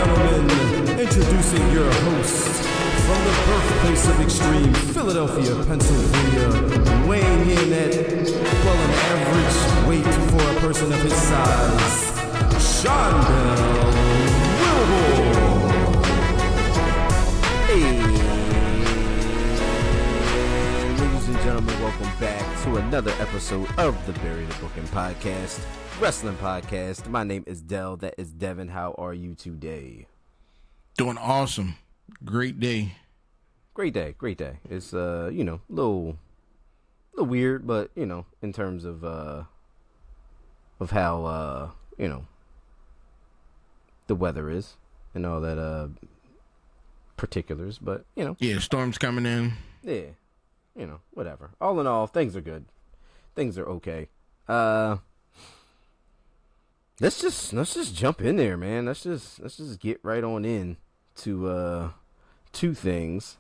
gentlemen, introducing your host from the birthplace of extreme, Philadelphia, Pennsylvania, weighing in at, well, an average weight for a person of his size, Shondell Wilbur. Hey, ladies and gentlemen, welcome back to another episode of the Bury the Booking Podcast, Wrestling Podcast. My name is Dell. That is Devin. How are you today? Doing awesome. Great day. Great day. It's a little weird, but in terms of how the weather is and all that particulars, but Yeah, storm's coming in. yeah, whatever. All in all, things are good. Things are okay. Let's just jump in there, man. Let's just get right on in to two things,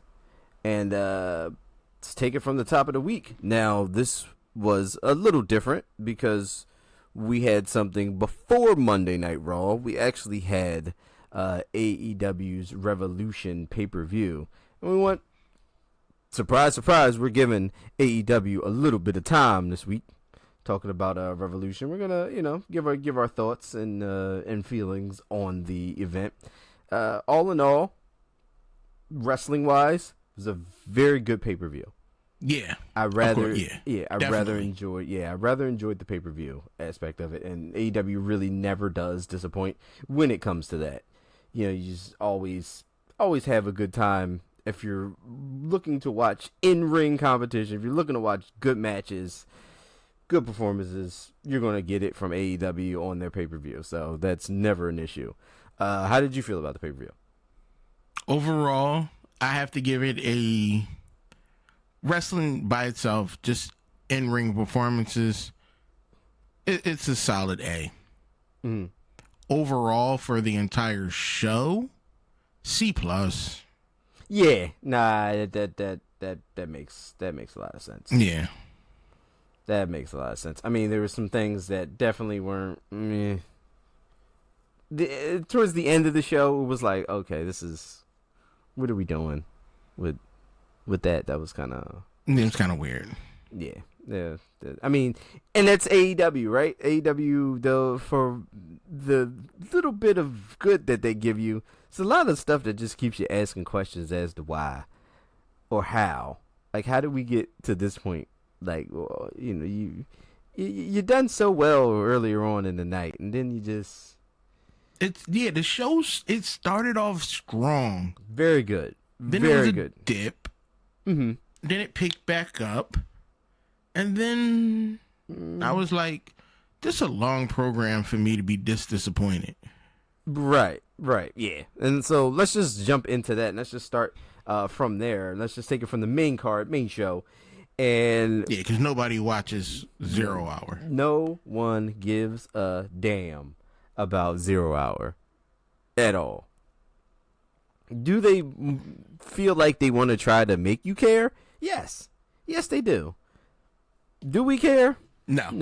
and let's take it from the top of the week. Now, this was a little different because we had something before Monday Night Raw. We actually had AEW's Revolution pay-per-view, and we went, surprise, we're giving AEW a little bit of time this week, talking about Revolution. We're gonna, give our thoughts and feelings on the event. All in all, wrestling wise, it was a very good pay-per-view. Yeah, I rather Definitely. enjoyed the pay-per-view aspect of it, and AEW really never does disappoint when it comes to that. You just always have a good time. If you're looking to watch in-ring competition, if you're looking to watch good matches, good performances, you're going to get it from AEW on their pay-per-view. So that's never an issue. How did you feel about the pay-per-view? Overall, I have to give it a wrestling by itself, just in-ring performances. It's a solid A. Mm-hmm. Overall, for the entire show, C+. Yeah, nah, that makes a lot of sense. Yeah. That makes a lot of sense. I mean, there were some things that definitely weren't. Towards the end of the show, it was like, okay, what are we doing with that? That was kind of. It was kind of weird. Yeah. I mean, and that's AEW, right? AEW, though, for the little bit of good that they give you, it's a lot of stuff that just keeps you asking questions as to why or how. Like, how did we get to this point? Like, well, you done so well earlier on in the night, and then you just... The show, it started off strong. Very good. Then Very it was a good. dip. Mm-hmm. Then it picked back up. And then I was like, this is a long program for me to be this disappointed. Right, yeah. And so let's just jump into that, and let's just start from there. Let's just take it from the main show. And yeah, because nobody watches 0 Hour. No one gives a damn about 0 Hour at all. Do they feel like they want to try to make you care? Yes, they do. Do we care? No, we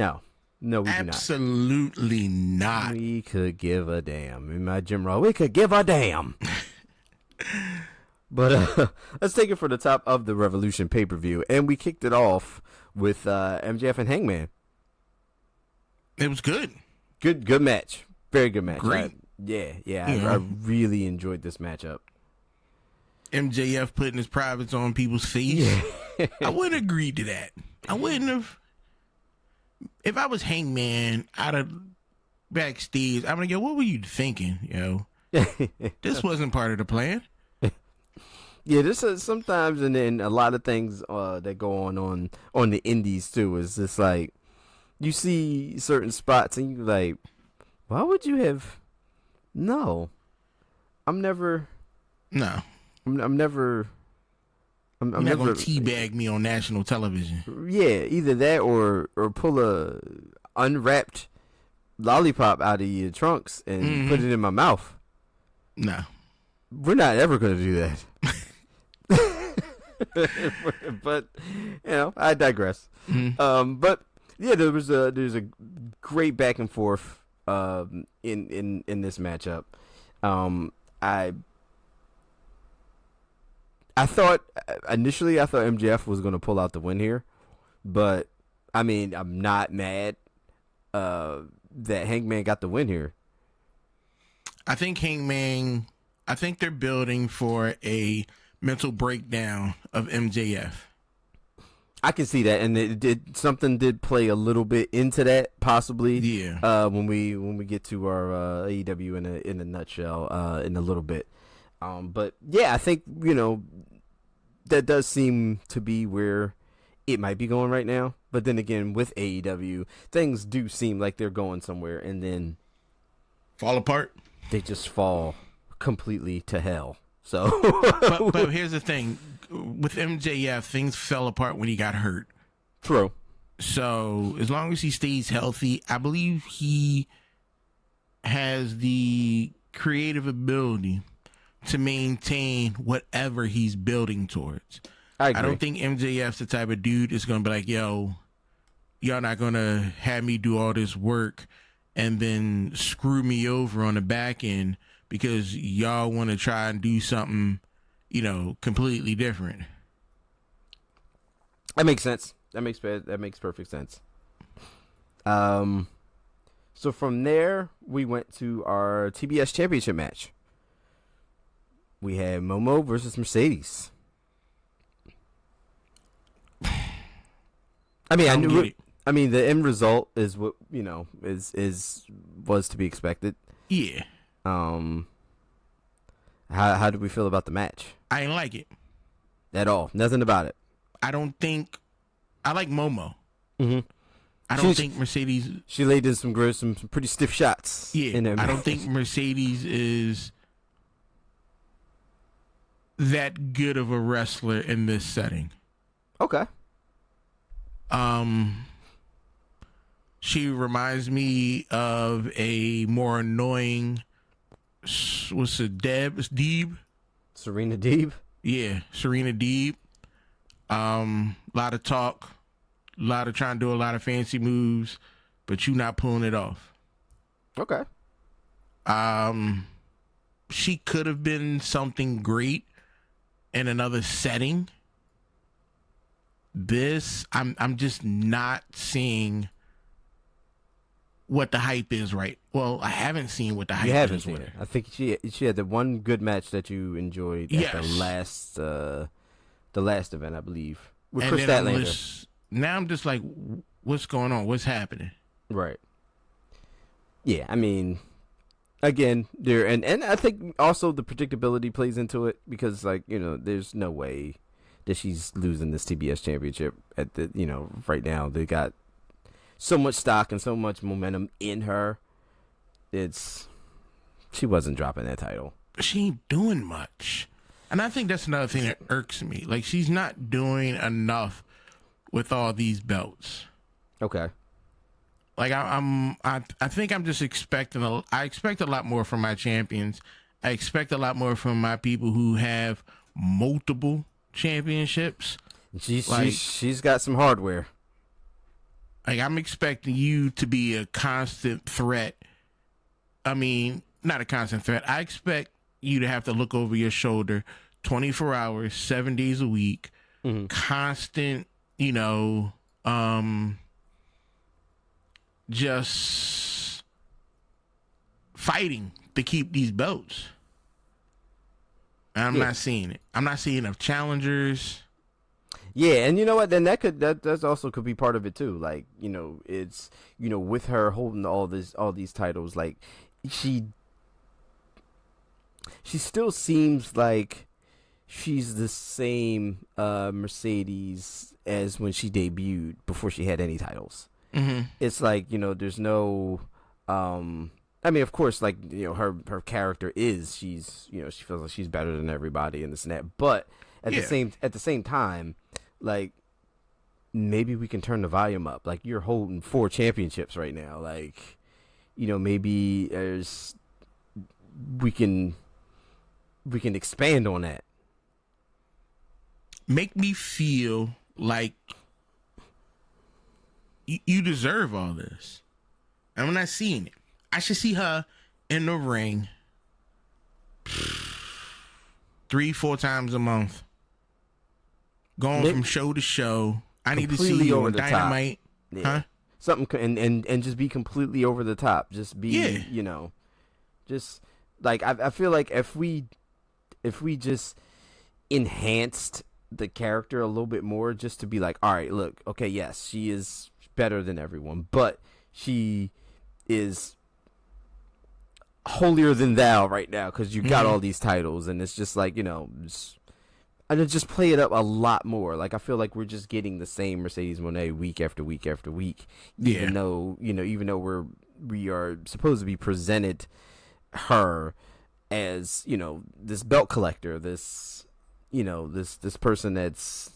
do not. Absolutely not. We could give a damn. In my gym row, we could give a damn. But let's take it from the top of the Revolution pay-per-view, and we kicked it off with MJF and Hangman. It was good. Good match. Very good match. Great. I really enjoyed this matchup. MJF putting his privates on people's face. Yeah. I wouldn't agree to that. I wouldn't have. If I was Hangman out of backstage, I'm gonna go, what were you thinking, yo? This wasn't part of the plan. Yeah, this is sometimes, and then a lot of things that go on the indies too. Is just like you see certain spots and you're like, why would you have? No, I'm never. No, I'm never. I'm You're not gonna teabag me on national television. Yeah, either that or pull a unwrapped lollipop out of your trunks and put it in my mouth. No, we're not ever gonna do that. But I digress. But yeah, there's a great back and forth in this matchup. I thought initially MJF was going to pull out the win here, but I mean, I'm not mad that Hangman got the win here. I think they're building for a mental breakdown of MJF. I can see that, and something did play a little bit into that, possibly. Yeah. When we get to our AEW in a nutshell in a little bit. But yeah, I think that does seem to be where it might be going right now. But then again, with AEW, things do seem like they're going somewhere, and then fall apart. They just fall completely to hell. So, but here's the thing: with MJF, things fell apart when he got hurt. True. So as long as he stays healthy, I believe he has the creative ability to maintain whatever he's building towards. I agree. don't think MJF's the type of dude that's going to be like, yo, y'all not going to have me do all this work and then screw me over on the back end because y'all want to try and do something, completely different. That makes sense. That makes perfect sense. So from there, we went to our TBS Championship match. We had Momo versus Mercedes. I mean, the end result is what was to be expected. Yeah. How did we feel about the match? I didn't like it at all. Nothing about it. I like Momo. Mm-hmm. I don't think Mercedes. She laid in some pretty stiff shots. Yeah. I don't think Mercedes is that good of a wrestler in this setting. Okay. She reminds me of a more annoying. What's it? Deeb? Serena Deeb? Yeah, Serena Deeb. Lot of talk, a lot of trying to do a lot of fancy moves, but you not pulling it off. Okay. She could have been something great in another setting. This, I'm just not seeing what the hype is, right? Well, I haven't seen what the hype is. Seen it. I think she had the one good match that you enjoyed at the last event, I believe, with Chris Statlander. Now I'm just like, what's going on? What's happening? Right. Yeah, I mean, again, there and I think also the predictability plays into it because, there's no way that she's losing this TBS championship at the right now. They got so much stock and so much momentum in her. She wasn't dropping that title. She ain't doing much. And I think that's another thing that irks me. Like, she's not doing enough with all these belts. Okay. Like, I think I'm just expecting I expect a lot more from my champions. I expect a lot more from my people who have multiple championships. She's got some hardware. Like, I'm expecting you to be a constant threat. I mean, not a constant threat. I expect you to have to look over your shoulder 24 hours, 7 days a week, constant, just fighting to keep these belts. And I'm not seeing it. I'm not seeing enough challengers. Yeah, and you know what? Then that also could be part of it too. Like, it's with her holding all these titles, like she still seems like she's the same Mercedes as when she debuted before she had any titles. Mm-hmm. It's like, there's no I mean, of course, like, her character is she feels like she's better than everybody and this and that, but at the same time, like, maybe we can turn the volume up. Like, you're holding 4 championships right now. Like, maybe we can expand on that. Make me feel like you deserve all this. I'm not seeing it. I should see her in the ring 3-4 times a month, going from show to show. I need to see you on Dynamite. Yeah. Huh? Something and just be completely over the top. Just be, just like I feel like if we just enhanced the character a little bit more, just to be like, all right, look, okay, yes, she is better than everyone, but she is holier than thou right now because you got all these titles, and it's just like, and just play it up a lot more. Like I feel like we're just getting the same Mercedes Moné week after week after week, even though we are supposed to be presented her as this belt collector, this this person that's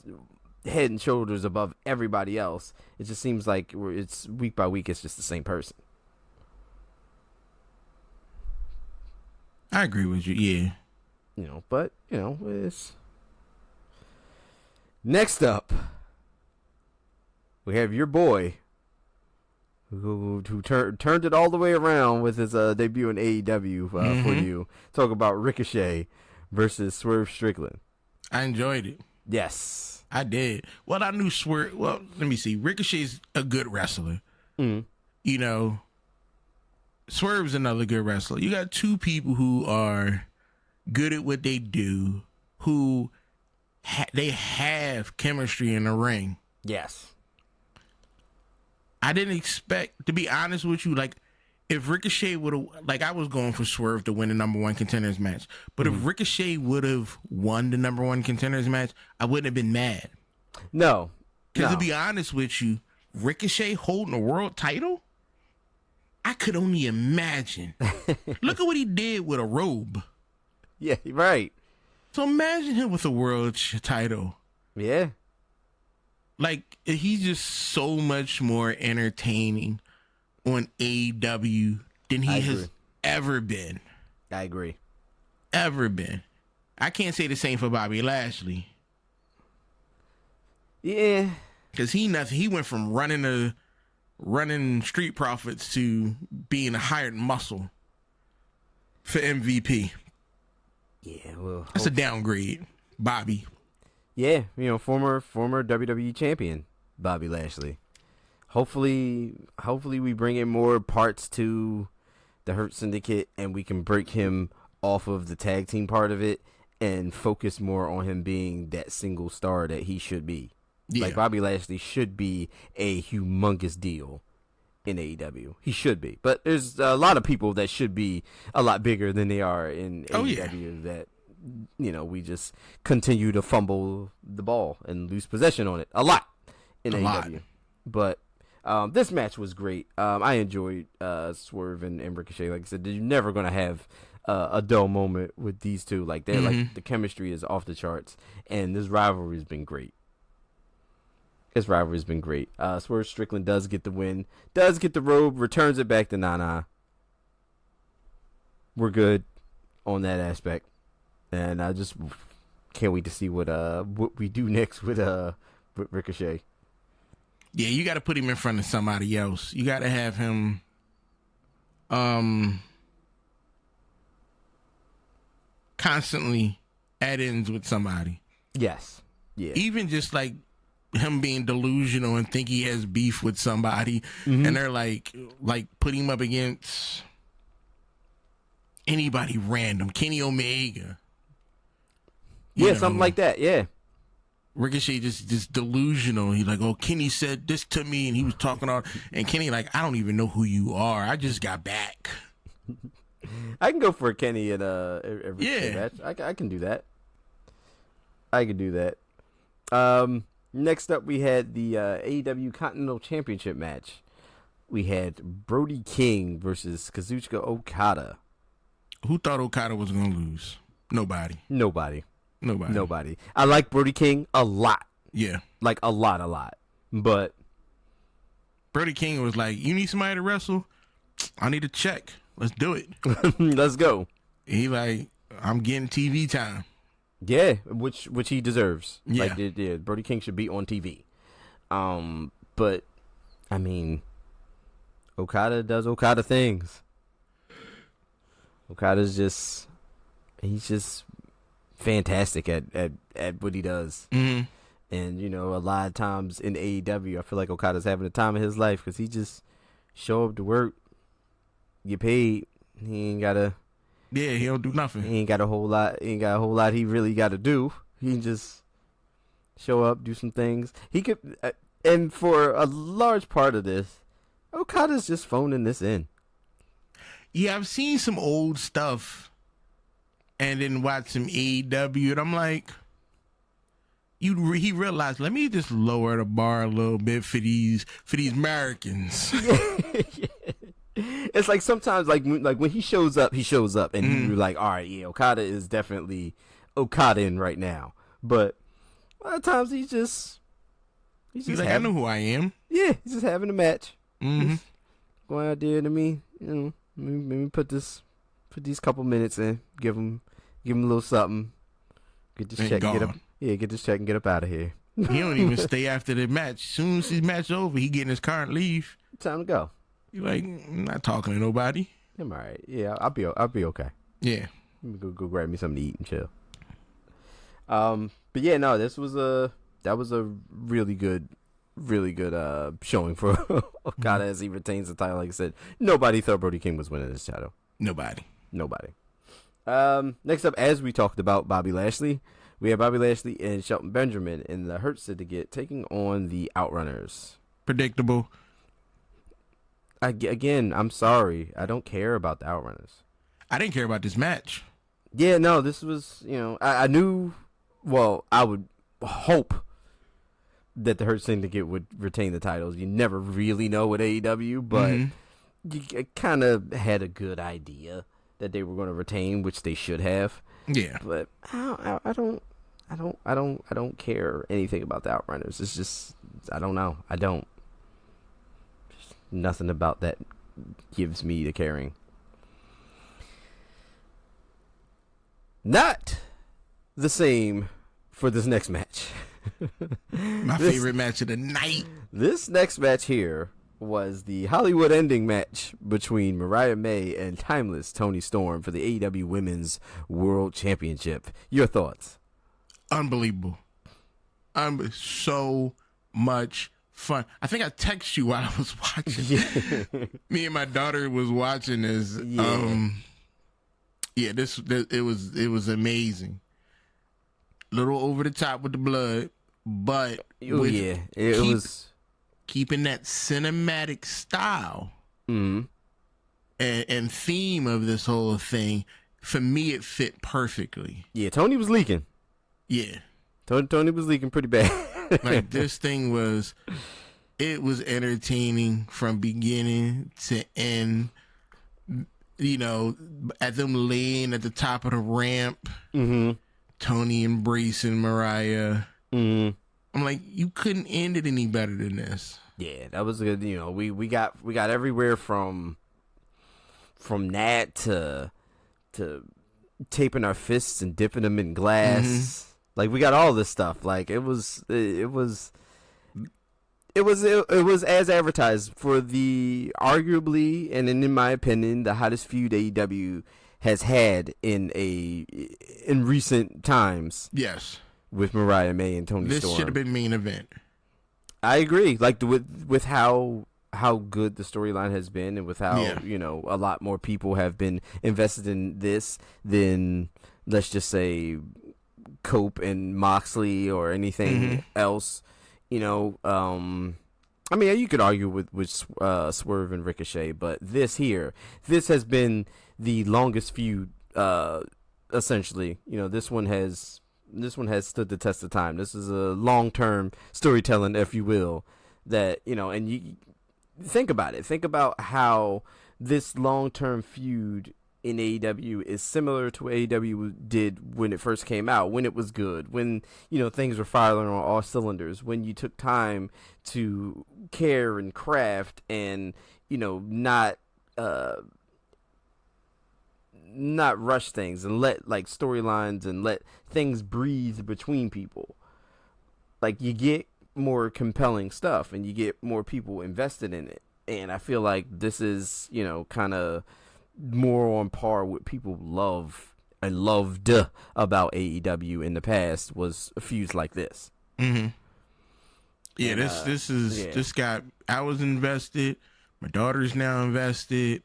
head and shoulders above everybody else. It just seems like it's week by week it's just the same person. I agree with you. Yeah. But it's next up. We have your boy who turned it all the way around with his debut in AEW for you. Talk about Ricochet versus Swerve Strickland. I enjoyed it. Yes, I did. Well, I knew Swerve. Well, let me see. Ricochet's a good wrestler. Swerve's another good wrestler. You got two people who are good at what they do, who they have chemistry in the ring. Yes. I didn't expect, to be honest with you, like, if Ricochet would have, like, I was going for Swerve to win the number one contenders match, but if Ricochet would have won the number one contenders match, I wouldn't have been mad. No. Because to be honest with you, Ricochet holding a world title, I could only imagine. Look at what he did with a robe. Yeah, right. So imagine him with a world title. Yeah. Like, he's just so much more entertaining on AEW than he has ever been. I agree. Ever been. I can't say the same for Bobby Lashley. Yeah. Because he went from running Street Profits to being a hired muscle for MVP. Yeah, well, that's a downgrade, Bobby. Yeah, former WWE champion Bobby Lashley. Hopefully we bring in more parts to the Hurt Syndicate and we can break him off of the tag team part of it and focus more on him being that single star that he should be. Yeah. Like Bobby Lashley should be a humongous deal in AEW. He should be. But there's a lot of people that should be a lot bigger than they are in AEW that we just continue to fumble the ball and lose possession on it a lot in AEW. But this match was great. I enjoyed Swerve and Ricochet. Like I said, you're never going to have a dull moment with these two. Like they're like the chemistry is off the charts, and this rivalry has been great. Swerve Strickland does get the win, does get the robe, returns it back to Nana. We're good on that aspect, and I just can't wait to see what we do next with Ricochet. Yeah, you got to put him in front of somebody else. You got to have him constantly at ends with somebody. Yes. Yeah. Even just like him being delusional and think he has beef with somebody, and they're like put him up against anybody random, Kenny Omega. Something like that. Yeah. Ricochet just delusional. He's like, oh, Kenny said this to me, and he was talking all, and Kenny like, I don't even know who you are. I just got back. I can go for a Kenny in every match. I can do that. Next up, we had the AEW Continental Championship match. We had Brody King versus Kazuchika Okada. Who thought Okada was going to lose? Nobody. I like Brody King a lot. Yeah. Like a lot. But Brody King was like, you need somebody to wrestle? I need a check. Let's do it. Let's go. He like, I'm getting TV time. Yeah, which he deserves. Yeah. Like, Brody King should be on TV. But I mean, Okada does Okada things. Okada's he's just fantastic at what he does. Mm-hmm. And, you know, a lot of times in AEW, I feel like Okada's having the time of his life because he just show up to work, get paid. He ain't got to. Yeah, he don't do nothing. He ain't got a whole lot. He ain't got a whole lot he really got to do. He can just show up, do some things. He could, and for a large part of this, Okada's just phoning this in. Yeah, I've seen some old stuff and then watched some AEW, and I'm like, he realized, let me just lower the bar a little bit for these Americans. It's like sometimes, like when he shows up, and you're like, all right, yeah, Okada is definitely Okada-ing right now. But a lot of times he's just like, I know who I am. Yeah, he's just having a match. Mm-hmm. Just going out there to me, you know, let me put these couple minutes in, give him a little something, get this check, and get this check and get up out of here. He don't even stay after the match. As soon as his match over, he getting his car and leave. Time to go. You're like, I'm not talking to nobody. I'm all right. Yeah, I'll be okay. Yeah. Let me go grab me something to eat and chill. But yeah, no, that was a really good showing for Okada as he retains the title. Like I said, nobody thought Brody King was winning this title. Nobody. Next up, as we talked about Bobby Lashley, we have Bobby Lashley and Shelton Benjamin in the Hurt Syndicate taking on the Outrunners. Predictable. Again, I'm sorry. I don't care about the Outrunners. I didn't care about this match. Yeah, no, this was, you know, I knew, well, I would hope that the Hurt Syndicate would retain the titles. You never really know with AEW, but you kind of had a good idea that they were going to retain, which they should have. Yeah. But I don't care anything about the Outrunners. It's just, I don't know. I don't. Just nothing about that gives me the caring. Not the same for this next match. My favorite match of the night. This next match here was the Hollywood ending match between Mariah May and Timeless Toni Storm for the AEW Women's World Championship. Your thoughts? Unbelievable. So much fun. I think I texted you while I was watching. Yeah. Me and my daughter was watching this. Yeah. It was amazing. Little over the top with the blood, but it was keeping that cinematic style and theme of this whole thing. For me, it fit perfectly. Yeah, Tony was leaking. Yeah, Tony was leaking pretty bad. Like this thing was entertaining from beginning to end. You know, at them laying at the top of the ramp, Tony embracing Mariah. I'm like, you couldn't end it any better than this. Yeah, that was good. You know, we got everywhere from that to taping our fists and dipping them in glass. Like, we got all this stuff. Like, it was as advertised for the arguably, and in my opinion, the hottest feud AEW has had in recent times. Yes, with Mariah May and Toni Storm. This should have been main event. I agree. Like with how good the storyline has been, and with how you know, a lot more people have been invested in this than, let's just say, Cope and Moxley or anything else. You know, I mean, you could argue with Swerve and Ricochet, but this has been the longest feud, essentially. You know, this one has stood the test of time. This is a long-term storytelling, if you will, that, you know, and you think about it. Think about how this long-term feud in AEW is similar to what AEW did when it first came out, when it was good, when, you know, things were firing on all cylinders, when you took time to care and craft and, you know, not rush things and let, like, storylines and let things breathe between people. Like, you get more compelling stuff and you get more people invested in it. And I feel like this is, you know, kind of more on par with people love loved about AEW in the past was feuds like this. Mm-hmm. Yeah, and, this got. I was invested. My daughter's now invested.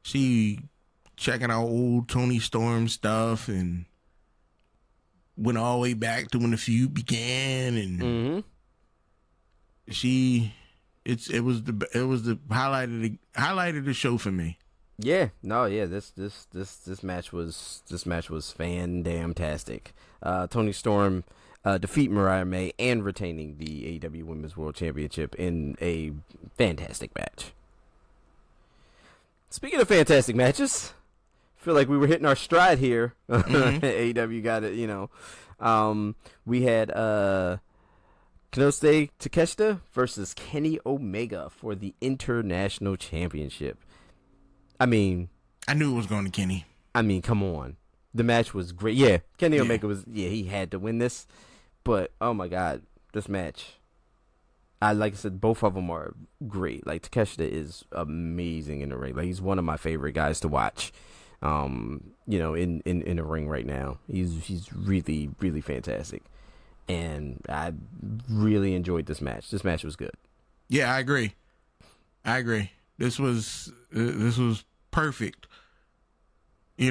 She checking out old Tony Storm stuff and went all the way back to when the feud began, and it was the highlight of the show for me. Yeah, no, yeah, this match was fan-damn-tastic. Tony Storm defeat Mariah May and retaining the AEW Women's World Championship in a fantastic match. Speaking of fantastic matches, I feel like we were hitting our stride here. AEW got it, we had Kenosuke Takeshita versus Kenny Omega for the International Championship. I mean, I knew it was going to Kenny. I mean, come on. The match was great. Yeah, Kenny Omega he had to win this. But, oh my God, this match. Like I said, both of them are great. Like, Takeshita is amazing in the ring. Like, he's one of my favorite guys to watch, in the ring right now. He's really, really fantastic. And I really enjoyed this match. This match was good. Yeah, I agree. This was perfect. We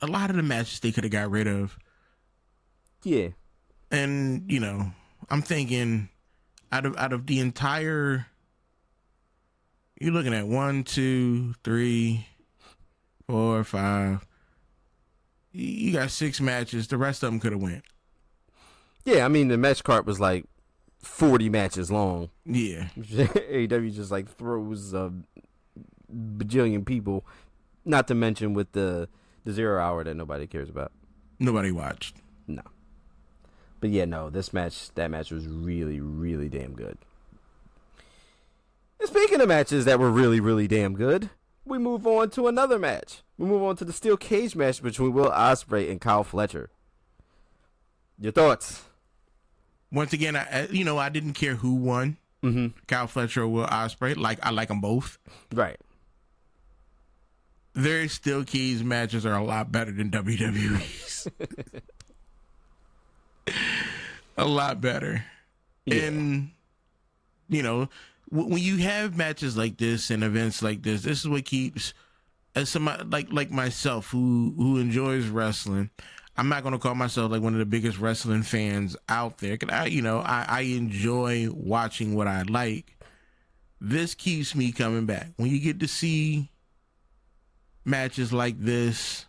a lot of the matches they could have got rid of. Yeah. And, I'm thinking out of the entire, you're looking at 1, 2, 3, 4, 5. You got 6 matches. The rest of them could have went. Yeah, I mean, the match card was like 40 matches long. Yeah. AEW just like throws a bajillion people, not to mention with the 0 hour that nobody cares about. Nobody watched. No. But yeah, no, that match was really, really damn good. And speaking of matches that were really, really damn good, we move on to another match. We move on to the steel cage match between Will Ospreay and Kyle Fletcher. Your thoughts? Once again, I didn't care who won. Kyle Fletcher or Will Ospreay. I like them both. Right. Their steel cage matches are a lot better than WWE's. A lot better. Yeah. And, when you have matches like this and events like this is what keeps, as somebody like myself who enjoys wrestling, I'm not going to call myself like one of the biggest wrestling fans out there. 'Cause I enjoy watching what I like. This keeps me coming back. When you get to see matches like this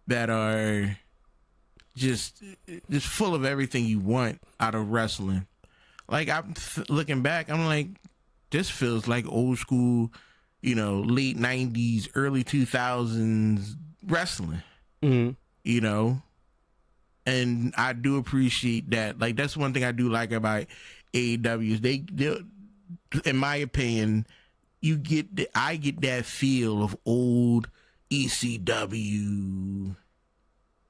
that are just full of everything you want out of wrestling. Like, I'm looking back, I'm like, this feels like old school, late 90s, early 2000s wrestling. And I do appreciate that. Like, that's one thing I do like about AEW is they in my opinion, I get that feel of old ECW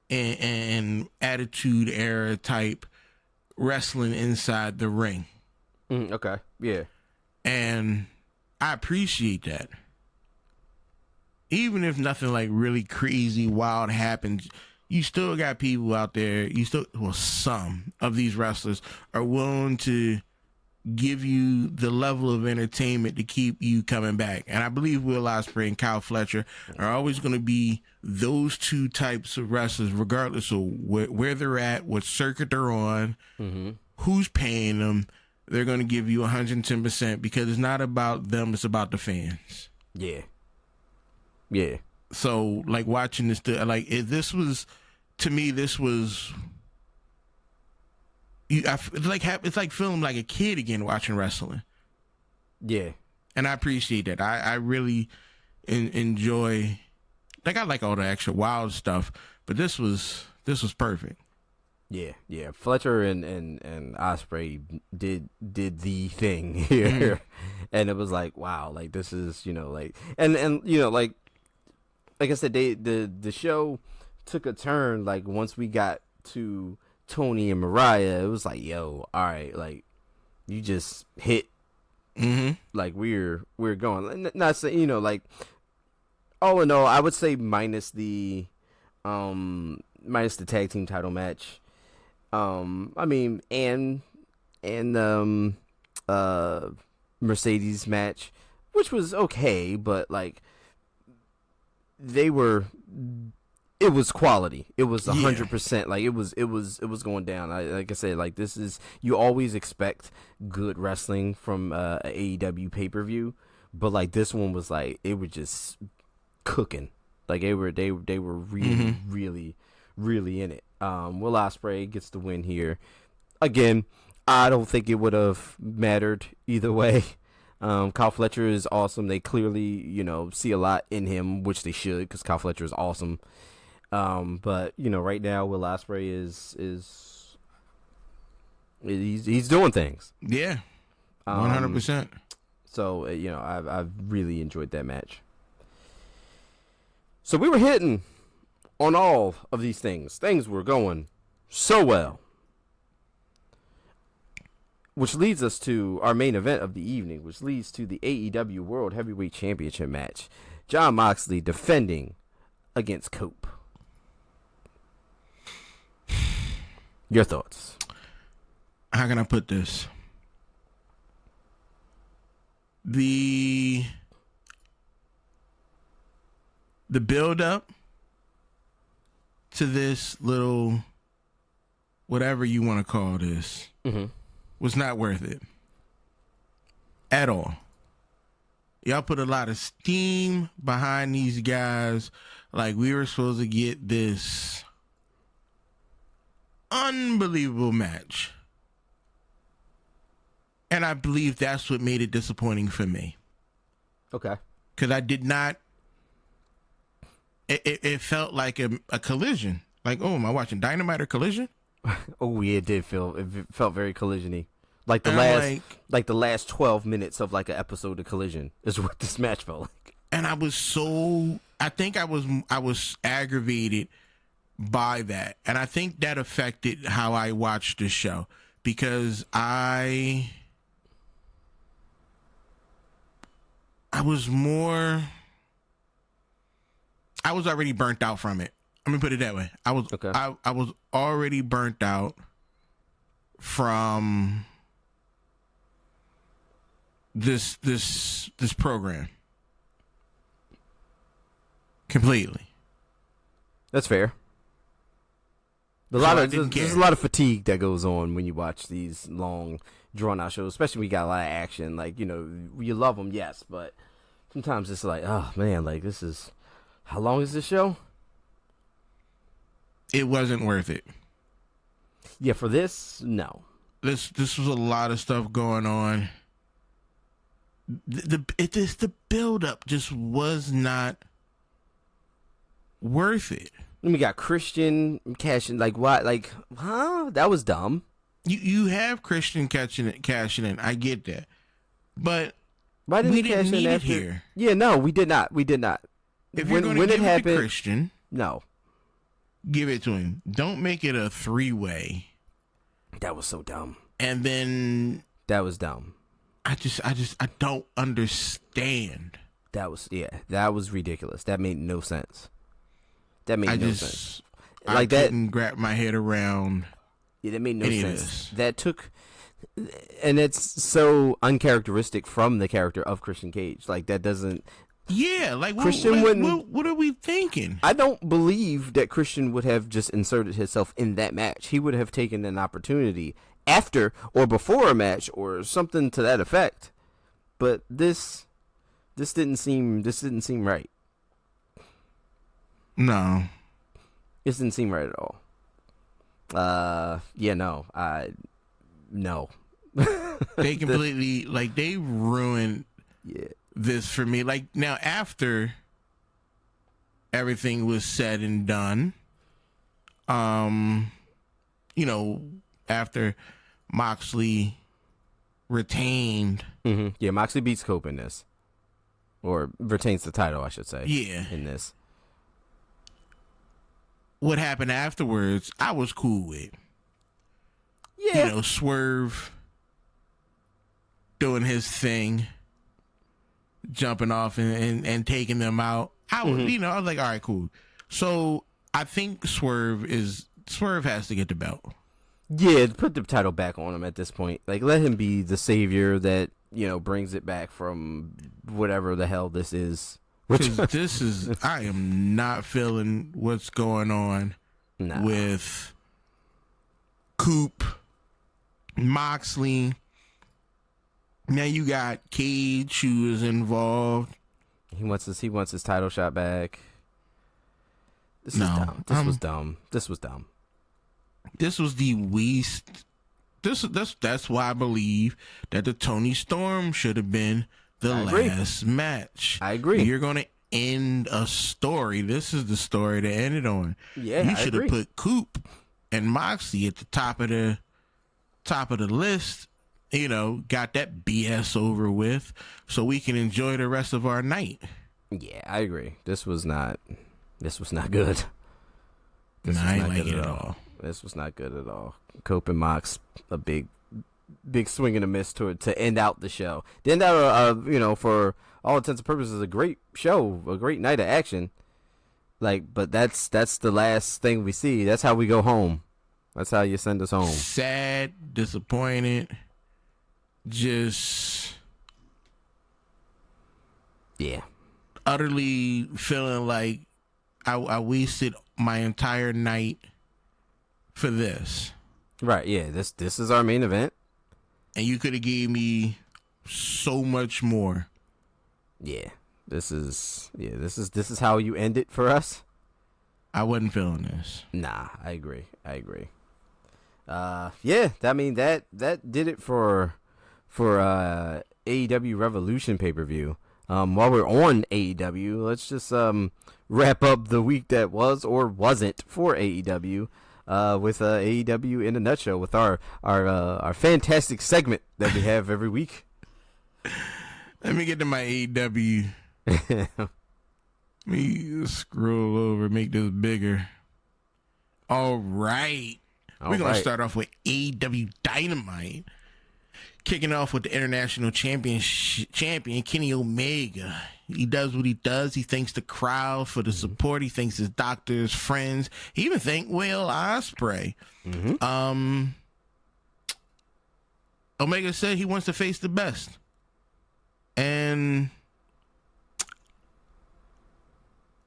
and Attitude Era type wrestling inside the ring. Okay, yeah. And I appreciate that. Even if nothing like really crazy, wild happens, you still got people out there, some of these wrestlers are willing to give you the level of entertainment to keep you coming back. And I believe Will Ospreay and Kyle Fletcher are always going to be those two types of wrestlers, regardless of where they're at, what circuit they're on, who's paying them. They're going to give you 110% because it's not about them, it's about the fans. Yeah. Yeah. So, like, watching this, to me, it's like feeling like a kid again watching wrestling. Yeah. And I appreciate that. I really enjoy, I like all the extra wild stuff, but this was perfect. Yeah, yeah. Fletcher and Ospreay did the thing here, and it was like, wow, like this is like I said, the show took a turn like once we got to Tony and Mariah. It was like, yo, all right, like you just hit, like we're going. Not saying like all in all, I would say minus the tag team title match. I mean, and Mercedes match, which was okay, but like it was quality. It was 100%. Like it was going down. Like I said, like this is, you always expect good wrestling from a AEW pay-per-view, but like this one was like, it was just cooking. Like they were really really in it. Will Ospreay gets the win here. Again, I don't think it would have mattered either way. Kyle Fletcher is awesome. They clearly, see a lot in him, which they should, because Kyle Fletcher is awesome. But right now, Will Ospreay he's doing things. Yeah, 100%. So I've really enjoyed that match. So we were hitting on all of these things. Things were going so well. Which leads us to our main event of the evening, which leads to the AEW World Heavyweight Championship match. Jon Moxley defending against Cope. Your thoughts? How can I put this? The build up to this little, whatever you want to call this, was not worth it at all. Y'all put a lot of steam behind these guys, like we were supposed to get this unbelievable match. And I believe that's what made it disappointing for me. Okay. Because I did not... It felt like a collision. Like, oh, am I watching Dynamite or Collision? Oh, yeah, it felt very collision-y. Like the last 12 minutes of like an episode of Collision is what this match felt like. And I think I was aggravated by that. And I think that affected how I watched the show, because I was already burnt out from it. Let me put it that way. I was already burnt out from this program completely. That's fair. There's a lot of fatigue that goes on when you watch these long, drawn-out shows, especially when you got a lot of action. Like, you love them, yes, but sometimes it's like, oh, man, like, how long is this show? It wasn't worth it. Yeah, for this, no. This was a lot of stuff going on. The build-up just was not worth it. And we got Christian cashing, like, what? Like, huh? That was dumb. You have Christian cashing in. I get that. But why didn't we didn't need it here. Yeah, no, we did not. If you're going to give it to Christian, no. Give it to him. Don't make it a 3-way. That was so dumb. And then... That was dumb. I don't understand. That was ridiculous. That made no sense. That made no sense. Like I couldn't grab my head around. Yeah, that made no sense. That took, and it's so uncharacteristic from the character of Christian Cage. Like that doesn't. Yeah, like Christian what are we thinking? I don't believe that Christian would have just inserted himself in that match. He would have taken an opportunity after or before a match or something to that effect. But this didn't seem right. No. This didn't seem right at all. No. They completely they ruined this for me. Like now after everything was said and done, after Moxley retained. Mm-hmm. Yeah, Moxley beats Cope in this. Or retains the title, I should say. Yeah. In this. What happened afterwards, I was cool with. Yeah. Swerve doing his thing, jumping off and taking them out. I was, I was like, all right, cool. So I think Swerve has to get the belt. Yeah, put the title back on him at this point. Like, let him be the savior that, brings it back from whatever the hell this is. I am not feeling what's going on with Coop, Moxley. Now you got Cage, who is involved. He wants his title shot back. This was dumb. This was the least. That's why I believe that the Tony Storm should have been the last match. I agree. You're gonna end a story. This is the story to end it on. Yeah, you should have put Coop and Moxley at the top of the list. Got that BS over with, so we can enjoy the rest of our night. Yeah, I agree. This was not good. I ain't like it at all. This was not good at all. Cope and Mox, a big swing and a miss to end out the show. To end out, for all intents and purposes, a great show, a great night of action. But that's the last thing we see. That's how we go home. That's how you send us home. Sad, disappointed, just utterly feeling like I wasted my entire night for this. Right, yeah. This is our main event. And you could have gave me so much more. Yeah. This is how you end it for us. I wasn't feeling this. Nah, I agree. That did it for AEW Revolution pay-per-view. While we're on AEW, let's just wrap up the week that was or wasn't for AEW with AEW in a nutshell with our fantastic segment that we have every week. Let me get to my AEW. Let me scroll over, make this bigger. All right. We're going to start off with AEW Dynamite. Kicking off with the International Champion Kenny Omega. He does what he does. He thanks the crowd for the support. He thanks his doctors, friends. He even thanked Will Ospreay. Omega said he wants to face the best. And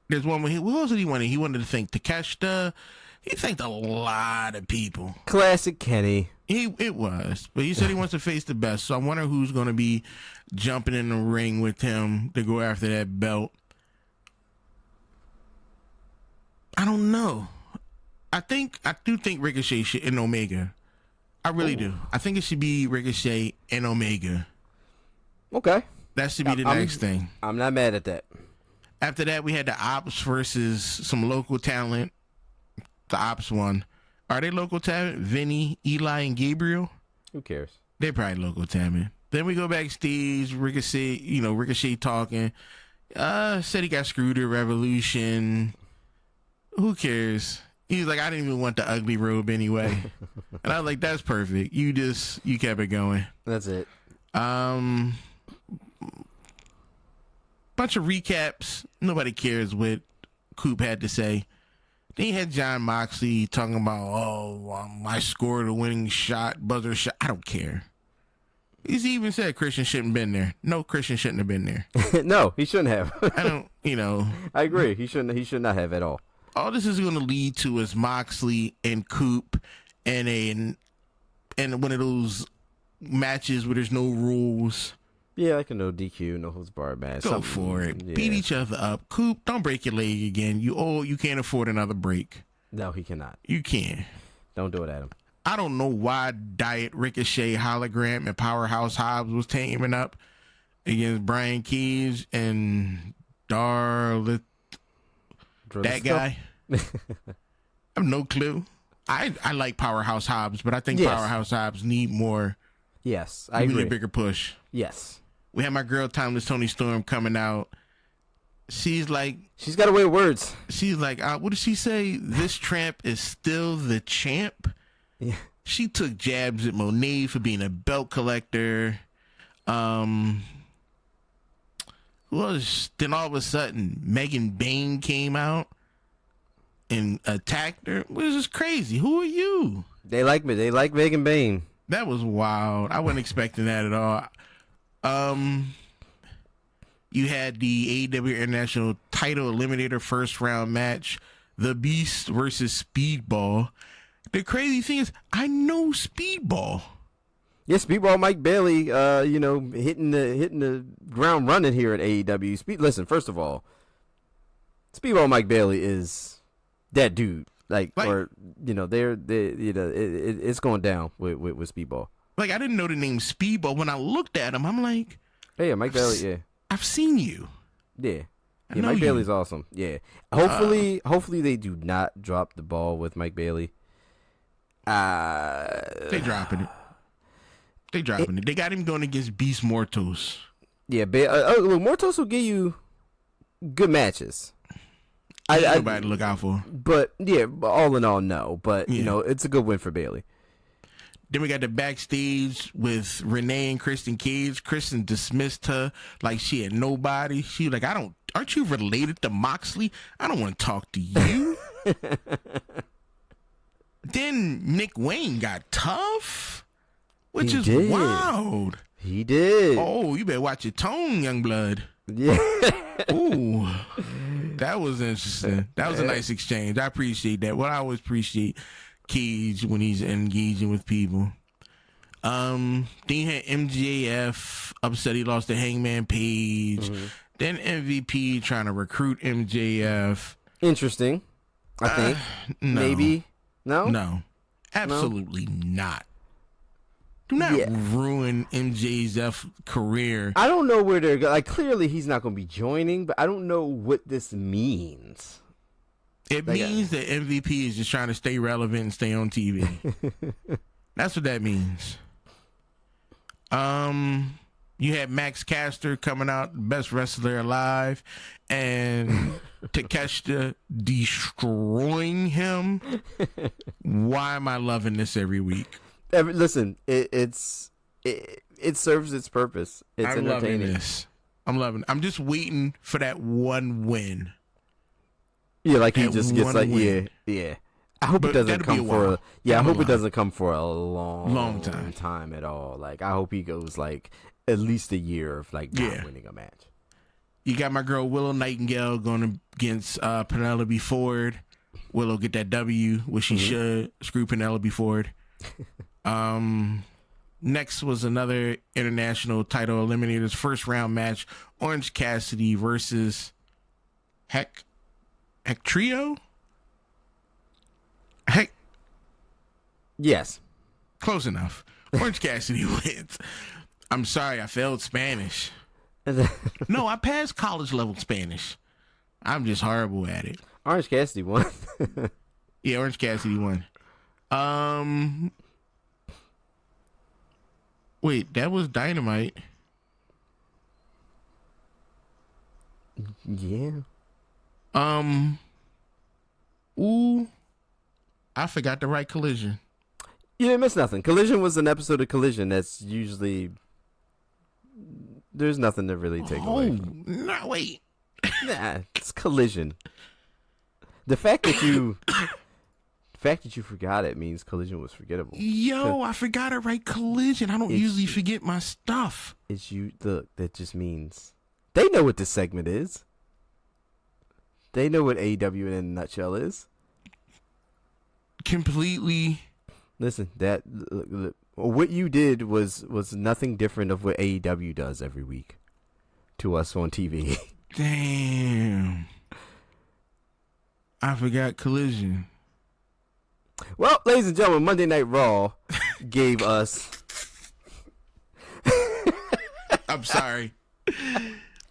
there's one where what else did he want? He wanted to thank Takeshita. He thanked a lot of people. Classic Kenny. It was. But he said he wants to face the best. So I wonder who's going to be jumping in the ring with him to go after that belt. I don't know. I do think Ricochet and Omega. I really do. I think it should be Ricochet and Omega. Okay. That should be the next thing. I'm not mad at that. After that, we had the Ops versus some local talent. The Ops won. Are they local talent? Vinny, Eli, and Gabriel? Who cares? They're probably local talent. Then we go backstage. Ricochet talking. Said he got screwed at Revolution. Who cares? He's like, I didn't even want the ugly robe anyway. And I was like, that's perfect. You kept it going. That's it. Bunch of recaps. Nobody cares what Coop had to say. Then you had John Moxley talking about, I scored a winning shot, buzzer shot. I don't care. He's even said Christian shouldn't have been there. No, Christian shouldn't have been there. No, he shouldn't have. I don't, I agree. He should not have at all. All this is going to lead to is Moxley and Coop and one of those matches where there's no rules. Yeah, like a no DQ, no holds barred match. Go for it. Yeah. Beat each other up. Coop, don't break your leg again. You can't afford another break. No, he cannot. You can. Don't do it, Adam. I don't know why Diet Ricochet, Hologram, and Powerhouse Hobbs was teaming up against Brian Cage and That guy. I have no clue. I like Powerhouse Hobbs, but I think Powerhouse Hobbs need more. Yes, I agree. A bigger push. Yes. We have my girl Timeless Tony Storm coming out. She's got a way of words. She's like, what did she say? This tramp is still the champ. Yeah. She took jabs at Monet for being a belt collector. Who was then all of a sudden Megan Bain came out and attacked her. It was just crazy. Who are you? They like me. They like Megan Bain. That was wild. I wasn't expecting that at all. You had the AEW International Title Eliminator first round match, The Beast versus Speedball. The crazy thing is, I know Speedball. Yeah, Speedball Mike Bailey, hitting the ground running here at AEW. Listen, first of all, Speedball Mike Bailey is that dude. It's going down with Speedball. Like, I didn't know the name Speedball. When I looked at him, I'm like, hey, yeah, Mike Bailey, yeah. I've seen you. Yeah. Yeah, Mike Bailey's awesome. Yeah. Hopefully they do not drop the ball with Mike Bailey. They dropping it. They got him going against Beast Mortos. Yeah, Mortos will give you good matches. Nobody to look out for. But yeah, all in all, no. But it's a good win for Bailey. Then we got the backstage with Renee and Kristen Cage. Kristen dismissed her like she had nobody. She was like, aren't you related to Moxley? I don't want to talk to you. Then Nick Wayne got tough, which is wild. He did. Oh, you better watch your tone, young blood. Yeah. Ooh, that was interesting. That was a nice exchange. I appreciate that. Well, I always appreciate Cage when he's engaging with people. Then you had MJF upset he lost to Hangman Page. Mm-hmm. Then MVP trying to recruit MJF. Interesting. I think. No. Maybe. No? No. Absolutely not. Do not ruin MJF's career. I don't know where they're going. Like, clearly he's not going to be joining, but I don't know what this means. It means that MVP is just trying to stay relevant and stay on TV. That's what that means. You had Max Caster coming out, best wrestler alive, and Takeshita destroying him. Why am I loving this every week? Listen, it serves its purpose. It's I'm entertaining. Loving this. I'm loving it. I'm just waiting for that one win. Yeah, like he just gets like win. yeah. I hope it doesn't come for it doesn't come for a long time at all. Like I hope he goes like at least a year of like not winning a match. You got my girl Willow Nightingale going against Penelope Ford. Willow get that W, which she should. Screw Penelope Ford. Next was another international title eliminators first round match. Orange Cassidy versus Heck Trio. Heck. Yes. Close enough. Orange Cassidy wins. I'm sorry, I failed Spanish. No, I passed college level Spanish. I'm just horrible at it. Orange Cassidy won. Yeah, Orange Cassidy won. Wait, that was Dynamite. Yeah. Ooh. I forgot to write Collision. You didn't miss nothing. Collision was an episode of Collision that's usually there's nothing to really take away from. No, wait. Nah, it's Collision. The fact that you forgot it means Collision was forgettable. Yo, I forgot to write Collision. I don't usually forget my stuff. It's you. Look, that just means they know what this segment is. They know what AEW in a nutshell is. Completely. Listen, what you did was nothing different of what AEW does every week to us on TV. Damn. I forgot Collision. Well, ladies and gentlemen, Monday Night Raw gave us... I'm sorry.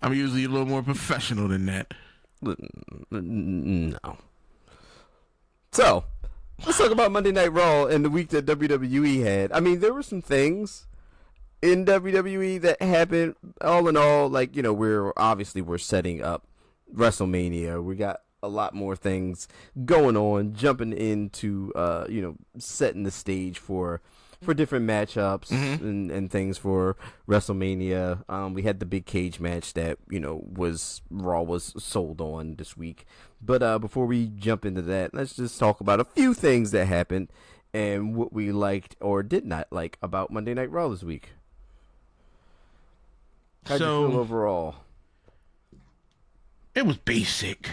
I'm usually a little more professional than that. No. So, let's talk about Monday Night Raw and the week that WWE had. I mean, there were some things in WWE that happened. All in all, like, you know, we're setting up WrestleMania. We got a lot more things going on, jumping into, setting the stage for for different matchups and things for WrestleMania. We had the big cage match that Raw was sold on this week. But before we jump into that, let's just talk about a few things that happened and what we liked or did not like about Monday Night Raw this week. How'd you feel overall? It was basic.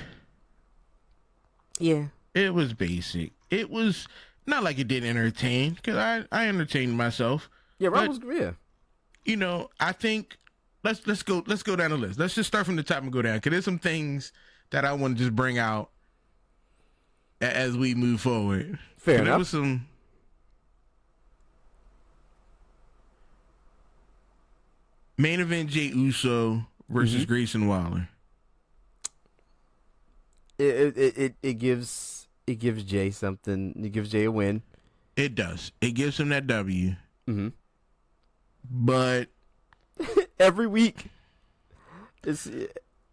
Yeah. It was basic. It was not like it didn't entertain, because I entertained myself. Yeah, Raw was yeah. I think let's go down the list. Let's just start from the top and go down, because there's some things that I want to just bring out as we move forward. Fair enough. There was some main event: Jey Uso versus Grayson Waller. It gives Jay something. It gives Jay a win. It does. It gives him that W. But every week,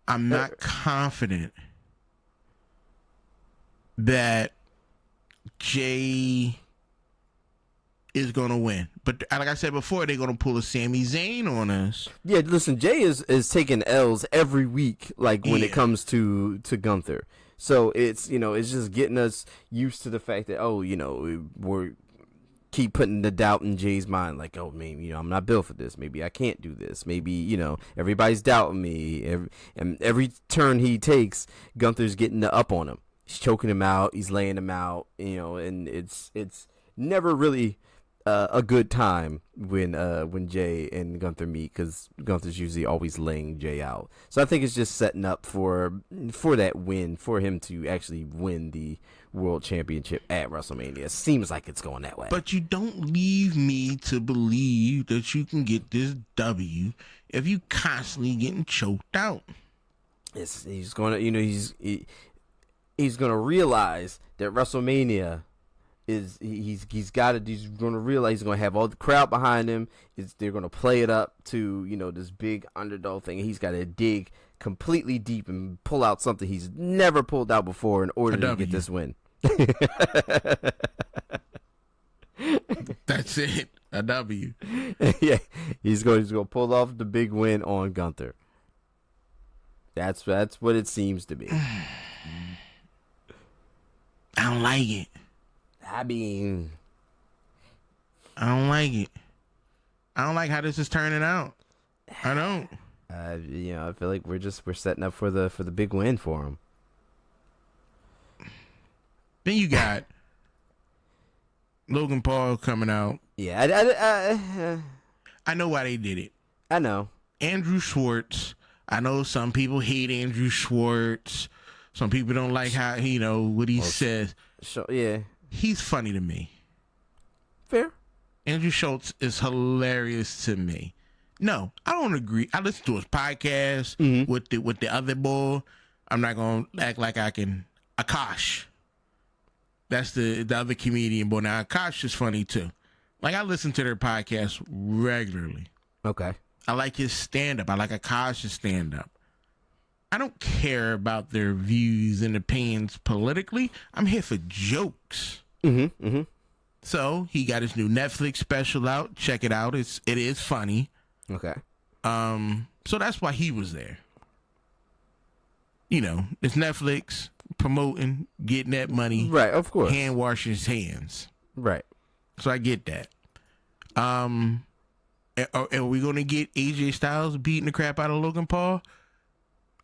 I'm not confident that Jay is going to win. But like I said before, they're going to pull a Sami Zayn on us. Yeah, listen, Jay is taking L's every week, like when it comes to Gunther. So it's it's just getting us used to the fact that we're keep putting the doubt in Jay's mind, like, oh, maybe I'm not built for this. Maybe I can't do this. Maybe everybody's doubting me. Every turn he takes, Gunther's getting the up on him. He's choking him out. He's laying him out. And it's never really a good time when Jay and Gunther meet, because Gunther's usually always laying Jay out. So I think it's just setting up for that win, for him to actually win the World Championship at WrestleMania. Seems like it's going that way. But you don't leave me to believe that you can get this W if you constantly getting choked out. He's going to he's going to realize that WrestleMania he's going to realize he's going to have all the crowd behind him. They're going to play it up to this big underdog thing. He's got to dig completely deep and pull out something he's never pulled out before in order to get this win. That's it. A W. Yeah, he's going to pull off the big win on Gunther. That's what it seems to be. I don't like it. I mean, I don't like it. I don't like how this is turning out. I don't. I feel like we're setting up for the big win for him. Then you got Logan Paul coming out. Yeah, I know why they did it. I know. Andrew Schwartz. I know some people hate Andrew Schwartz. Some people don't like how what he says. Yeah. He's funny to me. Fair. Andrew Schultz is hilarious to me. No, I don't agree. I listen to his podcast with the other boy. I'm not gonna act like I can. Akash. That's the other comedian boy. Now Akash is funny too. Like, I listen to their podcast regularly. Okay. I like his stand up. I like Akash's stand up. I don't care about their views and opinions politically. I'm here for jokes. So he got his new Netflix special out. Check it out. It is funny. Okay. So that's why he was there. It's Netflix promoting, getting that money. Right, of course. Hand washing his hands. Right. So I get that. Are we going to get AJ Styles beating the crap out of Logan Paul?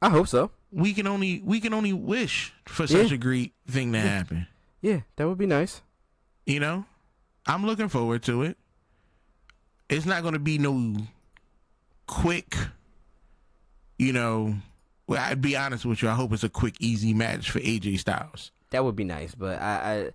I hope so. We can only wish for such a great thing to happen. Yeah, that would be nice. I'm looking forward to it. It's not going to be no quick, well, I'd be honest with you. I hope it's a quick, easy match for AJ Styles. That would be nice, but I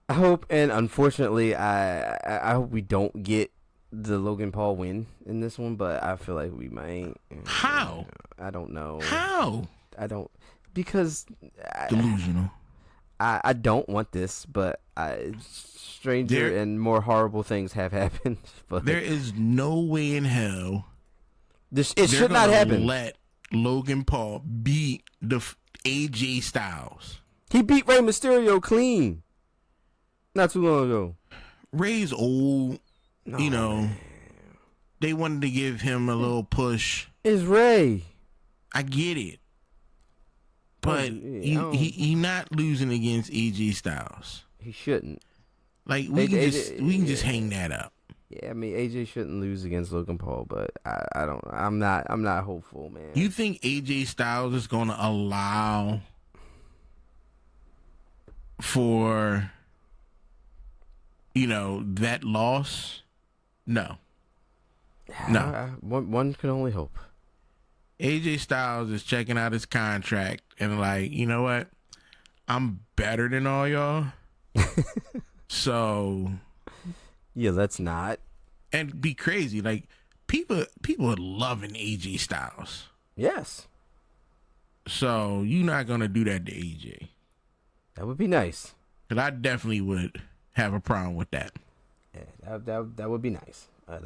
hope, and unfortunately, I hope we don't get the Logan Paul win in this one, but I feel like we might. How? I don't know. How? Because delusional. I don't want this, but stranger and more horrible things have happened. But there is no way in hell it should not happen. Let Logan Paul beat the AJ Styles. He beat Rey Mysterio clean. Not too long ago. Ray's old. No, you know, man. they wanted to give him a little push. It's Ray. I get it. But he not losing against AJ Styles. He shouldn't. Like we can just hang that up. Yeah, I mean AJ shouldn't lose against Logan Paul, but I don't. I'm not hopeful, man. You think AJ Styles is going to allow for that loss? No. One can only hope. AJ Styles is checking out his contract and like, you know what? I'm better than all y'all. So yeah, let's not. And be crazy. Like people are loving AJ Styles. Yes. So you're not gonna do that to AJ. That would be nice. Cause I definitely would have a problem with that. Yeah, that would be nice. But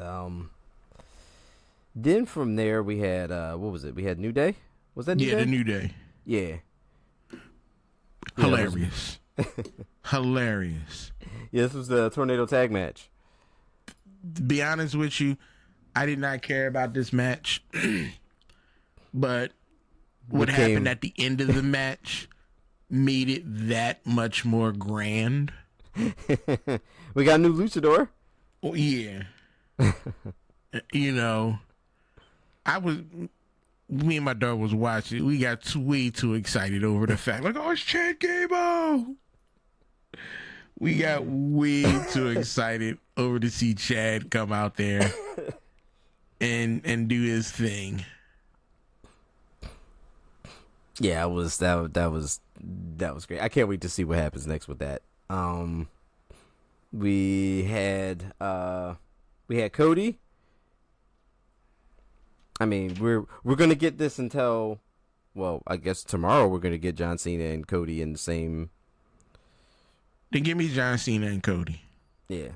then from there we had what was it? We had New Day. Was that New Day? Yeah, the New Day. Yeah. Hilarious. Hilarious. Yeah, this was the tornado tag match. To be honest with you, I did not care about this match. But what happened at the end of the match made it that much more grand. We got a new luchador. Oh, yeah. Me and my daughter was watching. We got way too excited over the fact, like, oh, it's Chad Gable. We got way too excited over to see Chad come out there and do his thing. Yeah, that was great. I can't wait to see what happens next with that. We had Cody. I mean, we're gonna get this until, well, I guess tomorrow we're gonna get John Cena and Cody in the same. Then give me John Cena and Cody. Yeah.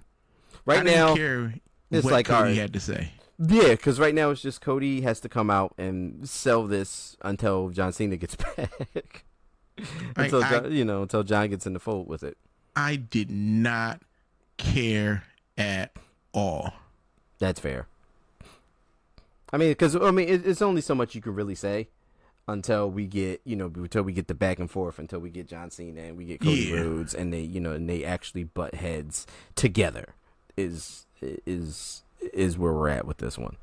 I didn't care it's what like Cody had to say. Yeah, because right now it's just Cody has to come out and sell this until John Cena gets back. Until John gets in the fold with it. I did not care at all. That's fair. I mean, because it's only so much you can really say until we get the back and forth, until we get John Cena and we get Cody Rhodes and they actually butt heads together is where we're at with this one.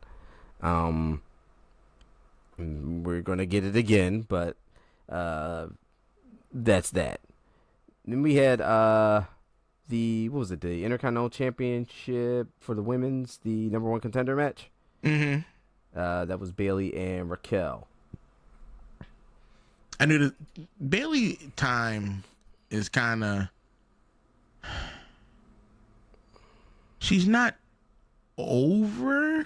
We're gonna get it again, but that's that. Then we had the Intercontinental Championship for the women's, the number one contender match. Mm-hmm. That was Bayley and Raquel. I knew the Bayley time is kind of. She's not over.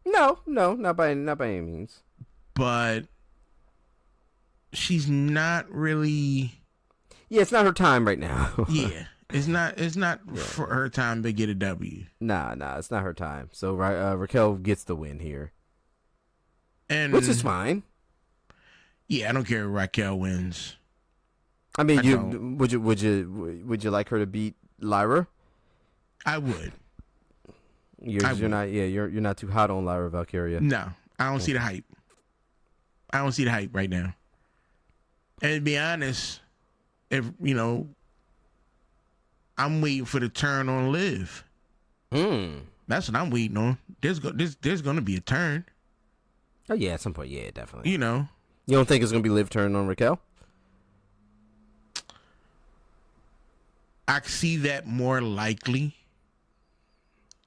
No, not by any means. But she's not really. Yeah, it's not her time right now. Yeah, it's not for her time to get a W. Nah, it's not her time. So Raquel gets the win here, which is fine. Yeah, I don't care if Raquel wins. I mean, would you like her to beat Lyra? I would. You're not too hot on Lyra Valkyria. No, I don't see the hype. I don't see the hype right now. And to be honest, if I'm waiting for the turn on Liv. That's what I'm waiting on. There's going to be a turn. Oh yeah, at some point, yeah, definitely. You don't think it's going to be Liv turn on Raquel? I see that more likely.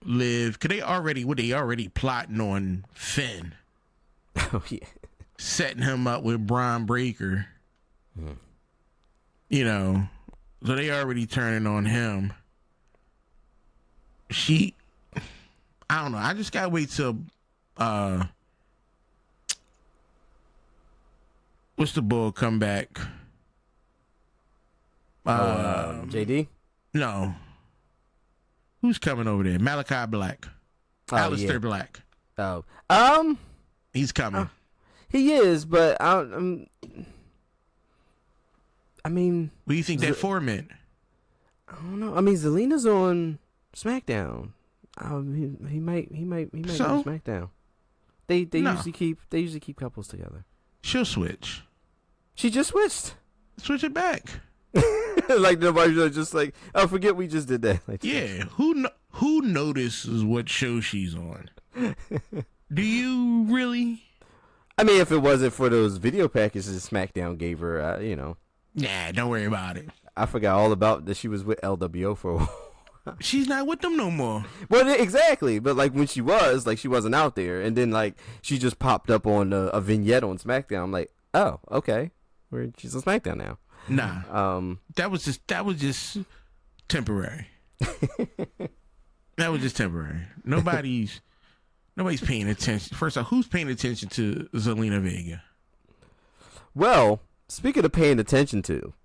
Liv, cause they already plotting on Finn. Oh yeah, setting him up with Braun Breaker. So they already turning on him. I don't know. I just gotta wait till what's the bull come back? JD? No. Who's coming over there? Malachi Black. Aleister Black. Oh. He's coming. He is, but I mean, what do you think that for meant? I don't know. I mean, Zelina's on SmackDown. He might go to SmackDown. They usually keep couples together. She'll switch. She just switched. Switch it back. Like nobody's just like, oh, forget we just did that. Like, yeah, who notices what show she's on? Do you really? I mean, if it wasn't for those video packages SmackDown gave her, Nah, don't worry about it. I forgot all about that she was with LWO for a while. She's not with them no more. Well, exactly. But like when she was, like she wasn't out there, and then like she just popped up on a vignette on SmackDown. I'm like, oh, okay, she's on SmackDown now. Nah, that was just temporary. That was just temporary. Nobody's paying attention. First off, who's paying attention to Zelina Vega? Well, speaking of paying attention to,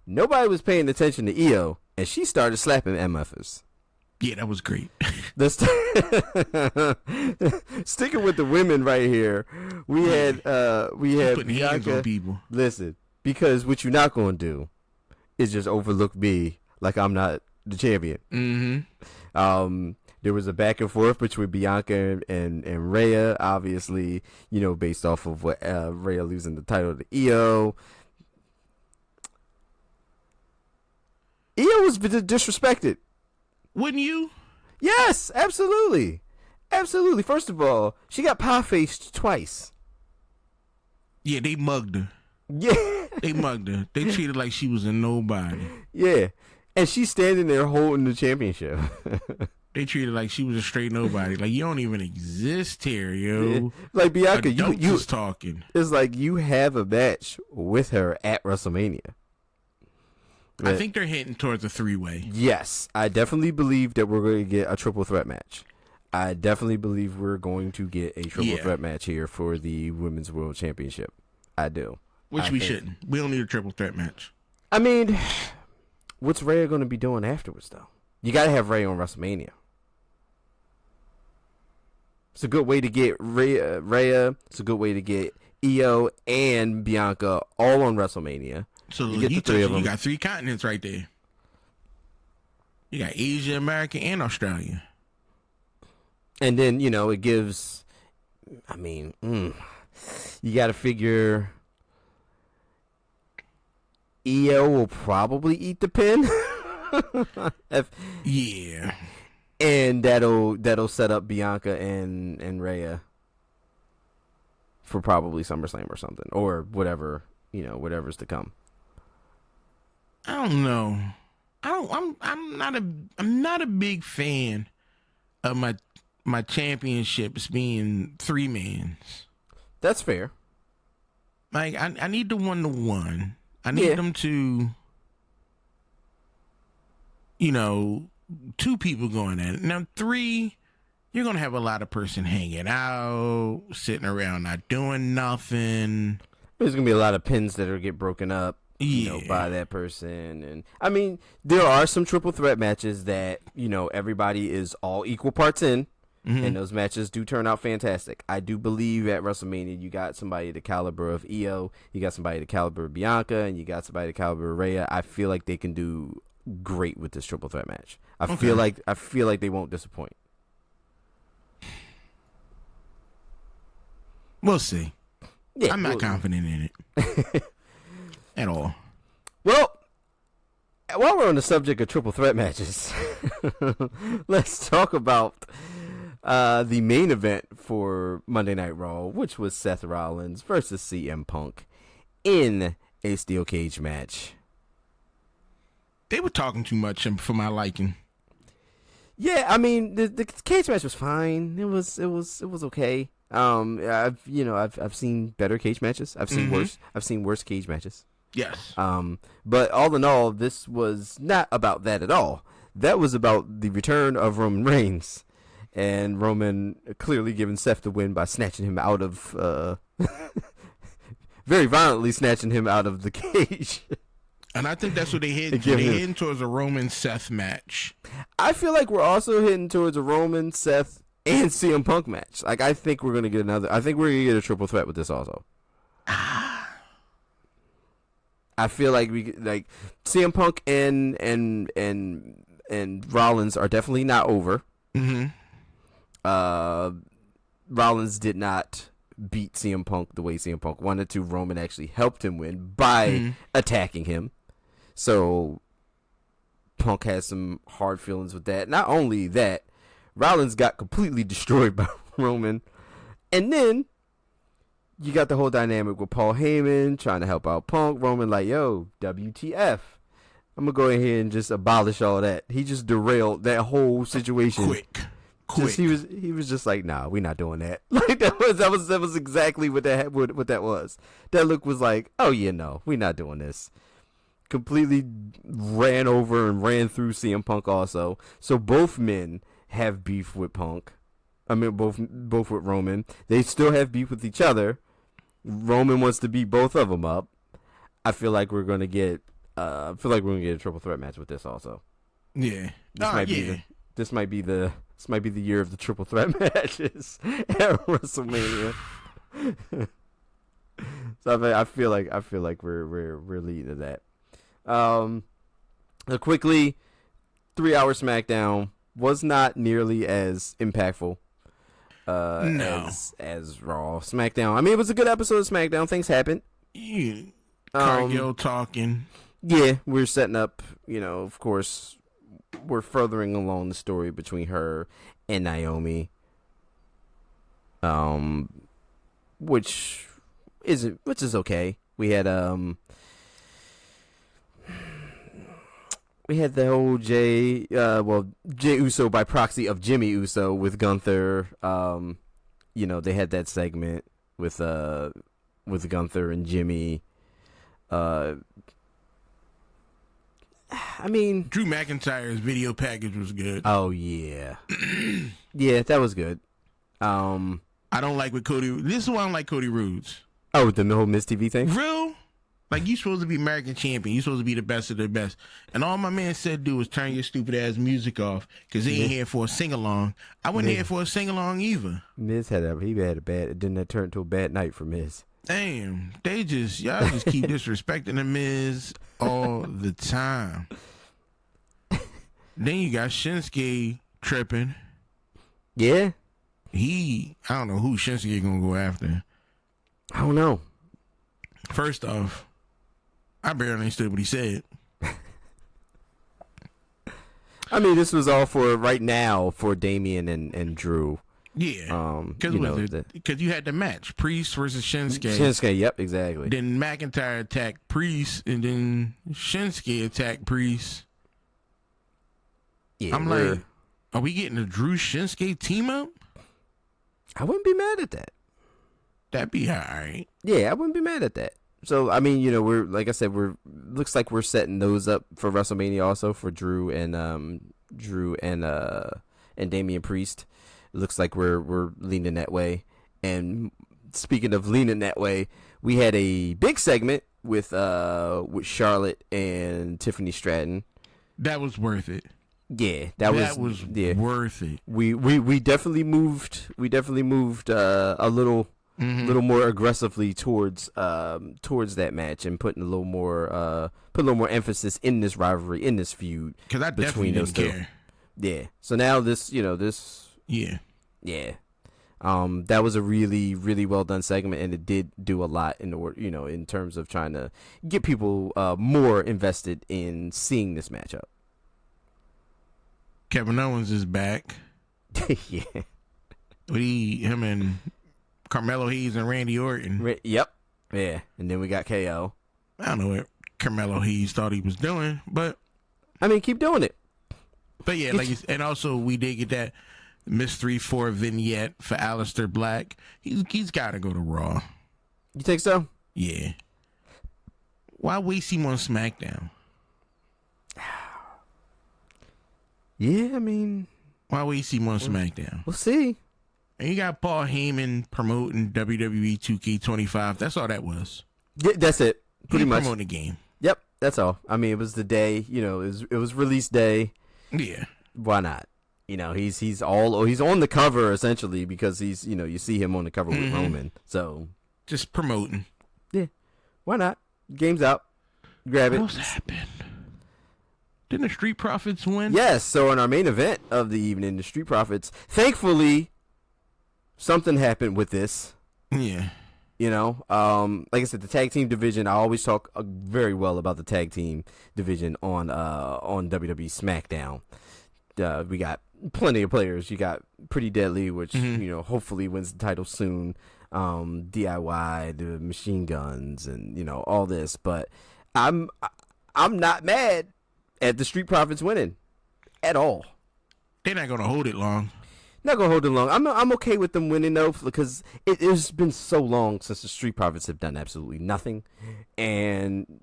nobody was paying attention to Io, and she started slapping MFers. Yeah, that was great. Sticking with the women right here, we had putting Bianca. hands on people. Listen, because what you're not going to do is just overlook me like I'm not the champion. Mm-hmm. There was a back and forth between Bianca and Rhea, obviously, based off of what Rhea losing the title to Io. Io was disrespected. Wouldn't you? Yes, absolutely. Absolutely. First of all, she got pie-faced twice. Yeah, they mugged her. Yeah. They mugged her. They treated like she was a nobody. Yeah. And she's standing there holding the championship. They treated like she was a straight nobody. Like, you don't even exist here, yo. Yeah. Like, Bianca, you talking. It's like you have a match with her at WrestleMania. I think they're heading towards a 3-way. Yes, I definitely believe that we're going to get a triple threat match. I definitely believe we're going to get a triple threat match here for the Women's World Championship. I do. Which we shouldn't. We don't need a triple threat match. I mean, what's Rhea going to be doing afterwards, though? You got to have Rhea on WrestleMania. It's a good way to get Rhea. It's a good way to get Io and Bianca all on WrestleMania. So you got 3 continents right there. You got Asia, America, and Australia. And then, it gives, I mean, you got to figure Io will probably eat the pin. Yeah. And that'll set up Bianca and Rhea for probably SummerSlam or something, or whatever, whatever's to come. I don't know. I'm not a big fan of my championships being 3-mans. That's fair. Like, I need the 1-to-1. I need them to, 2 people going at it. Now 3, you're gonna have a lot of person hanging out, sitting around not doing nothing. There's gonna be a lot of pins that are get broken up. By that person. And I mean, there are some triple threat matches that, everybody is all equal parts in. Mm-hmm. And those matches do turn out fantastic. I do believe at WrestleMania you got somebody the caliber of Io, you got somebody the caliber of Bianca, and you got somebody the caliber of Rhea. I feel like they can do great with this triple threat match. I feel like they won't disappoint. We'll see. Yeah, I'm not confident in it. At all. Well, while we're on the subject of triple threat matches, let's talk about the main event for Monday Night Raw, which was Seth Rollins versus CM Punk in a steel cage match. They were talking too much for my liking. Yeah, I mean the cage match was fine. It was okay. I've seen better cage matches. I've seen worse. I've seen worse cage matches. Yes. But all in all, this was not about that at all. That was about the return of Roman Reigns, and Roman clearly giving Seth the win by snatching him out of, very violently snatching him out of the cage. And I think that's what they heading to. They're heading towards a Roman Seth match. I feel like we're also heading towards a Roman, Seth, and CM Punk match. Like, I think we're gonna get a triple threat with this also. I feel like CM Punk and Rollins are definitely not over. Mm-hmm. Rollins did not beat CM Punk the way CM Punk wanted to. Roman actually helped him win by attacking him. So Punk has some hard feelings with that. Not only that, Rollins got completely destroyed by Roman. And then you got the whole dynamic with Paul Heyman trying to help out Punk. Roman like, yo, WTF. I'm going to go ahead and just abolish all that. He just derailed that whole situation. Quick. He was just like, nah, we're not doing that. Like that was exactly what that was. That look was like, oh yeah, no, we're not doing this. Completely ran over and ran through CM Punk also. So both men have beef with Punk. I mean, both with Roman. They still have beef with each other. Roman wants to beat both of them up. I feel like we're gonna get. A triple threat match with this also. Yeah. This might be the year of the triple threat matches at WrestleMania. So I feel like we're leading to that. Quickly, 3-hour SmackDown was not nearly as impactful as Raw. SmackDown. I mean, it was a good episode of SmackDown. Things happened. Yeah. Cargill talking. Yeah, we're setting up. Of course, we're furthering along the story between her and Naomi. Which is okay. We had the whole Jay Uso by proxy of Jimmy Uso with Gunther. They had that segment with Gunther and Jimmy. I mean, Drew McIntyre's video package was good. Oh yeah, yeah, that was good. I don't like with Cody. This is why I don't like Cody Rhodes. Oh, the whole Miz TV thing. Real. Like, you supposed to be American champion. You supposed to be the best of the best. And all my man said do was turn your stupid ass music off because he ain't here for a sing along. I wasn't here for a sing along either. Miz had a bad. Didn't that turn into a bad night for Miz? Damn, y'all just keep disrespecting the Miz all the time. Then you got Shinsuke tripping. Yeah. I don't know who Shinsuke gonna go after. I don't know. First off, I barely understood what he said. I mean, this was all for right now for Damian and Drew. Yeah, because you had the match, Priest versus Shinsuke. Shinsuke, yep, exactly. Then McIntyre attacked Priest, and then Shinsuke attacked Priest. Yeah, I'm like, are we getting a Drew Shinsuke team up? I wouldn't be mad at that. That'd be all right. Yeah, I wouldn't be mad at that. So I mean, we're like I said, looks like we're setting those up for WrestleMania also for Drew and Damian Priest. It looks like we're leaning that way. And speaking of leaning that way, we had a big segment with Charlotte and Tiffany Stratton. That was worth it. Yeah, that was worth it. We definitely moved a little more aggressively towards that match and putting a little more emphasis in this rivalry, in this feud. Because I definitely didn't care. Yeah. So now this. Yeah. Yeah. That was a really, really well done segment, and it did do a lot in terms of trying to get people more invested in seeing this matchup. Kevin Owens is back. Yeah. Him and Carmelo Hayes and Randy Orton. Yep. Yeah. And then we got KO. I don't know what Carmelo Hayes thought he was doing, but I mean, keep doing it. But yeah, and also we did get that Miss 3-4 vignette for Aleister Black. He's got to go to Raw. You think so? Yeah. Why waste him on SmackDown? Yeah, I mean, why waste him on SmackDown? We'll see. And you got Paul Heyman promoting WWE 2K25. That's all that was. Yeah, that's it. Pretty much promoting the game. Yep, that's all. I mean, it was the day. It was release day. Yeah. Why not? He's on the cover essentially because he's you see him on the cover with Roman. So just promoting. Yeah. Why not? Game's out. grab it. What else happened? Didn't the Street Profits win? Yes. So in our main event of the evening, the Street Profits. Thankfully, something happened with this. Yeah. You know, like I said, the tag team division. I always talk very well about the tag team division on WWE SmackDown. We got plenty of players. You got Pretty Deadly, which hopefully wins the title soon. DIY, the Machine Guns, and all this. But I'm not mad at the Street Profits winning at all. They're not gonna hold it long. Not gonna hold it long. I'm okay with them winning though, because it's been so long since the Street Profits have done absolutely nothing, and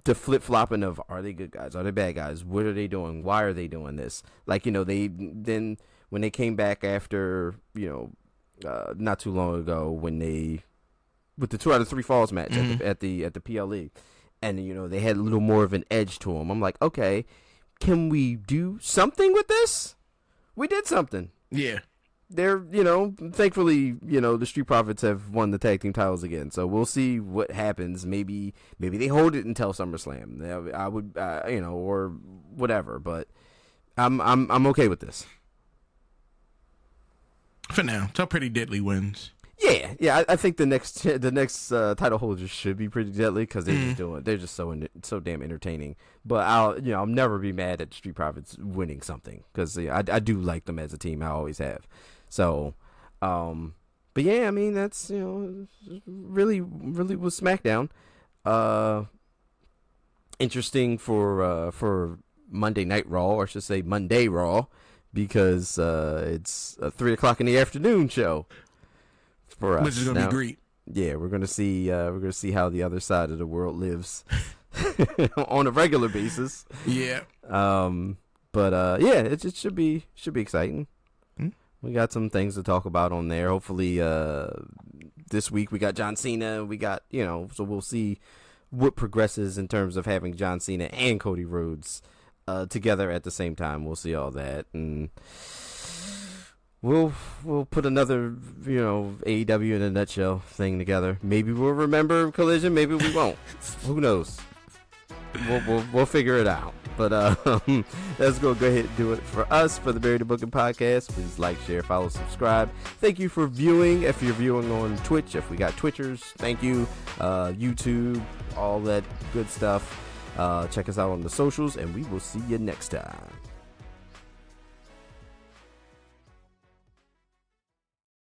the flip flopping of, are they good guys? Are they bad guys? What are they doing? Why are they doing this? Like they then when they came back after not too long ago with the 2 out of 3 falls match at the PLE, and they had a little more of an edge to them. I'm like, okay, can we do something with this? We did something. Yeah. They're, thankfully, the Street Profits have won the tag team titles again. So we'll see what happens. Maybe they hold it until SummerSlam. I would, or whatever. But I'm okay with this. For now, till Pretty Deadly wins. Yeah. I think the next title holders should be Pretty Deadly, because they're just so damn entertaining. But I'll never be mad at the Street Profits winning something, because I do like them as a team. I always have. So, but yeah, I mean, that's really was SmackDown. Interesting for Monday Night Raw, or I should say Monday Raw, because it's a 3:00 in the afternoon show. For us. Which is gonna be great. Yeah, we're gonna see how the other side of the world lives on a regular basis. Yeah. It should be exciting. We got some things to talk about on there. Hopefully, this week we got John Cena. We got so we'll see what progresses in terms of having John Cena and Cody Rhodes together at the same time. We'll see all that, and We'll put another AEW in a nutshell thing together. Maybe we'll remember Collision. Maybe we won't. Who knows? We'll figure it out. But let's go ahead and do it for us for the Barry the Booking podcast. Please like, share, follow, subscribe. Thank you for viewing. If you're viewing on Twitch, if we got Twitchers, thank you. YouTube, all that good stuff. Check us out on the socials, and we will see you next time.